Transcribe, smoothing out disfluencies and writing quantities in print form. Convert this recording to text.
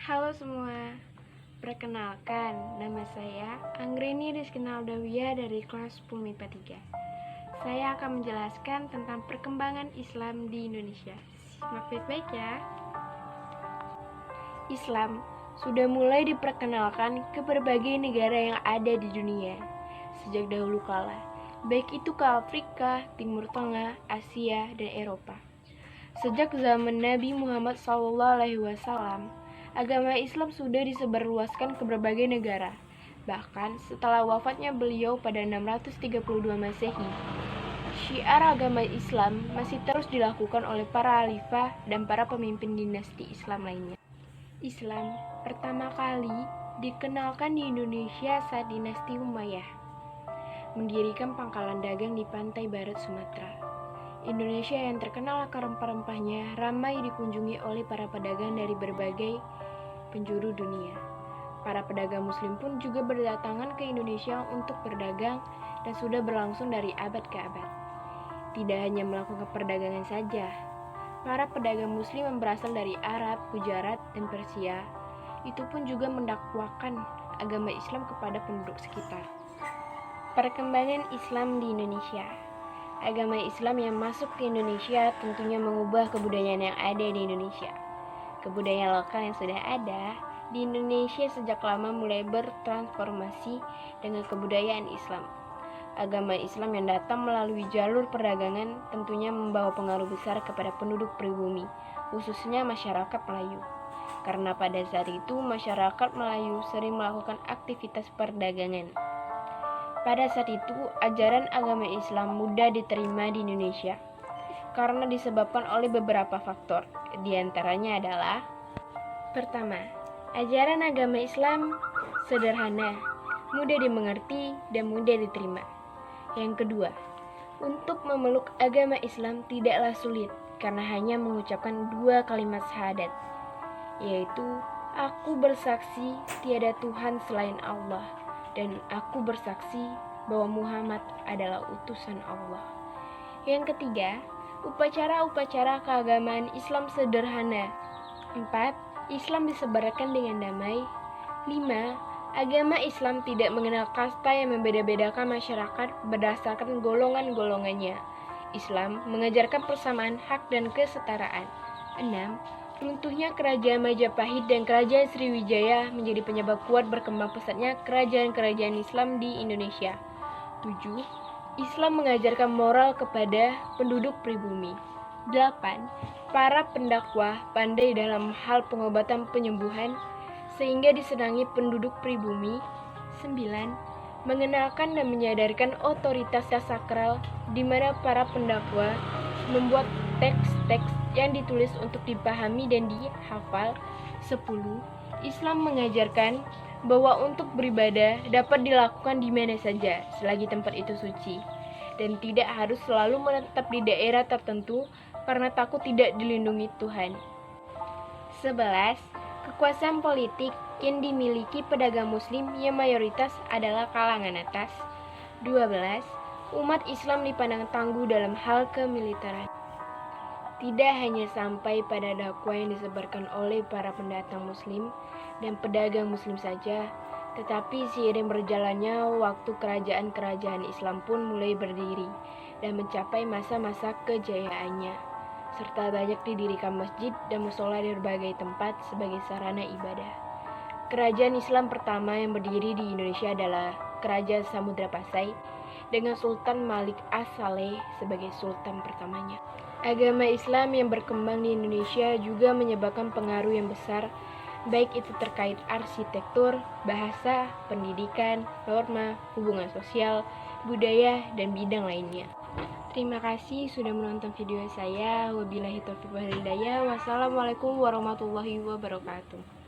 Halo semua, perkenalkan nama saya Anggreni Rizkinaldawiyah dari kelas 10 MIPA 3. Saya akan menjelaskan tentang perkembangan Islam di Indonesia. Simak baik-baik ya. Islam sudah mulai diperkenalkan ke berbagai negara yang ada di dunia sejak dahulu kala, baik itu ke Afrika, Timur Tengah, Asia, dan Eropa. Sejak zaman Nabi Muhammad SAW, agama Islam sudah disebarluaskan ke berbagai negara. Bahkan setelah wafatnya beliau pada 632 Masehi, syiar agama Islam masih terus dilakukan oleh para khalifah dan para pemimpin dinasti Islam lainnya. Islam pertama kali dikenalkan di Indonesia saat dinasti Umayyah mendirikan pangkalan dagang di pantai barat Sumatera. Indonesia yang terkenal akan rempah-rempahnya ramai dikunjungi oleh para pedagang dari berbagai penjuru dunia. Para pedagang muslim pun juga berdatangan ke Indonesia untuk berdagang dan sudah berlangsung dari abad ke abad. Tidak hanya melakukan perdagangan saja, para pedagang muslim yang berasal dari Arab, Gujarat, dan Persia itu pun juga mendakwakan agama Islam kepada penduduk sekitar. Perkembangan Islam di Indonesia. Agama Islam yang masuk ke Indonesia tentunya mengubah kebudayaan yang ada di Indonesia. Kebudayaan lokal yang sudah ada di Indonesia sejak lama mulai bertransformasi dengan kebudayaan Islam. Agama Islam yang datang melalui jalur perdagangan tentunya membawa pengaruh besar kepada penduduk pribumi, khususnya masyarakat Melayu. Karena pada saat itu masyarakat Melayu sering melakukan aktivitas perdagangan. Pada saat itu, ajaran agama Islam mudah diterima di Indonesia karena disebabkan oleh beberapa faktor. Di antaranya adalah: pertama, ajaran agama Islam sederhana, mudah dimengerti, dan mudah diterima. Yang kedua, untuk memeluk agama Islam tidaklah sulit karena hanya mengucapkan 2 kalimat syahadat, yaitu aku bersaksi tiada Tuhan selain Allah dan aku bersaksi bahwa Muhammad adalah utusan Allah. Yang ketiga, upacara-upacara keagamaan Islam sederhana. 4. Islam disebarkan dengan damai. 5. Agama Islam tidak mengenal kasta yang membeda-bedakan masyarakat berdasarkan golongan-golongannya. Islam mengajarkan persamaan hak dan kesetaraan. 6. Runtuhnya kerajaan Majapahit dan kerajaan Sriwijaya menjadi penyebab kuat berkembang pesatnya kerajaan-kerajaan Islam di Indonesia. 7. Islam mengajarkan moral kepada penduduk pribumi. 8. Para pendakwah pandai dalam hal pengobatan penyembuhan sehingga disenangi penduduk pribumi. 9. Mengenalkan dan menyadarkan otoritas sakral di mana para pendakwah membuat teks-teks yang ditulis untuk dipahami dan dihafal. 10. Islam mengajarkan bahwa untuk beribadah dapat dilakukan di mana saja selagi tempat itu suci dan tidak harus selalu menetap di daerah tertentu karena takut tidak dilindungi Tuhan. 11. Kekuasaan politik yang dimiliki pedagang muslim yang mayoritas adalah kalangan atas. 12. Umat Islam dipandang tangguh dalam hal kemiliteran. Tidak hanya sampai pada dakwah yang disebarkan oleh para pendatang muslim dan pedagang muslim saja, tetapi seiring berjalannya waktu kerajaan-kerajaan Islam pun mulai berdiri dan mencapai masa-masa kejayaannya, serta banyak didirikan masjid dan mushola di berbagai tempat sebagai sarana ibadah. Kerajaan Islam pertama yang berdiri di Indonesia adalah Kerajaan Samudra Pasai dengan Sultan Malik As-Saleh sebagai sultan pertamanya. Agama Islam yang berkembang di Indonesia juga menyebabkan pengaruh yang besar, baik itu terkait arsitektur, bahasa, pendidikan, norma, hubungan sosial, budaya, dan bidang lainnya. Terima kasih sudah menonton video saya. Wabillahi taufiq wal hidayah. Wassalamualaikum warahmatullahi wabarakatuh.